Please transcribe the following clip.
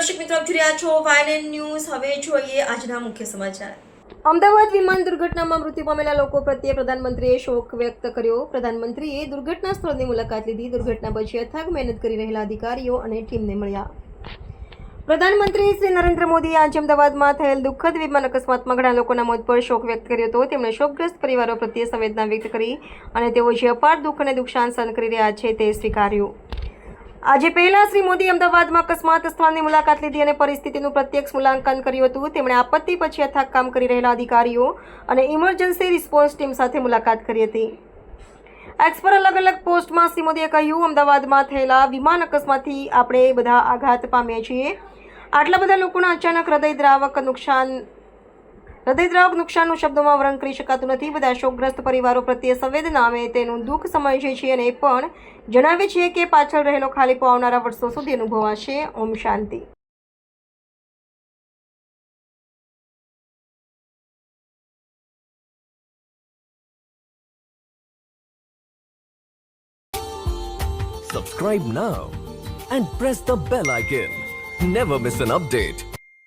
દર્શક મિત્રો, આપ જોઈ રહ્યા છો વાયએનએન ન્યૂઝ. હવે જોઈએ આજના મુખ્ય સમાચાર. અમદાવાદ વિમાન દુર્ઘટનામાં મૃત્યુ પામેલા લોકો પ્રત્યે પ્રધાનમંત્રીએ શોક વ્યક્ત કર્યો. પ્રધાનમંત્રીએ દુર્ઘટના સ્થળની મુલાકાત લીધી. દુર્ઘટના પછી અથાગ મહેનત કરી રહેલા અધિકારીઓ અને ટીમને મળ્યા. પ્રધાનમંત્રી શ્રી નરેન્દ્ર મોદીએ આજે અમદાવાદમાં થયેલ દુઃખદ વિમાન અકસ્માતમાં ઘણા લોકોના મોત પર શોક વ્યક્ત કર્યો હતો. તેમણે શોકગ્રસ્ત પરિવારો પ્રત્યે સંવેદના વ્યક્ત કરી અને તેઓ જે અપાર દુઃખ અને નુકસાન સહન કરી રહ્યા છે તે સ્વીકાર્યું. આજે પહેલા શ્રી મોદી અમદાવાદમાં અકસ્માત સ્થળની મુલાકાત લીધી અને પરિસ્થિતિનું પ્રત્યક્ષ મૂલ્યાંકન કર્યું હતું. તેમણે આપત્તિ પછી અથાગ કામ કરી રહેલા અધિકારીઓ અને ઇમરજન્સી રિસ્પોન્સ ટીમ સાથે મુલાકાત કરી હતી. એક્સ પર અલગ અલગ પોસ્ટમાં શ્રી મોદીએ કહ્યું, અમદાવાદમાં થયેલા વિમાન અકસ્માતથી આપણે બધા આઘાત પામ્યા છીએ. આટલા બધા લોકોના અચાનક હૃદયદ્રાવક નુકસાનનું શબ્દોમાં વર્ણન કરી શકાતું નથી. બધા શોકગ્રસ્ત પરિવારો પ્રત્યે સંવેદના અમે તેનું દુઃખ સમજીએ છીએ અને એ પણ જણાવીએ છીએ કે પાછળ રહેલો ખાલીપો આવનારા વર્ષો સુધી અનુભવાશે. ઓમ શાંતિ. Subscribe now and press the bell icon. Never miss an update.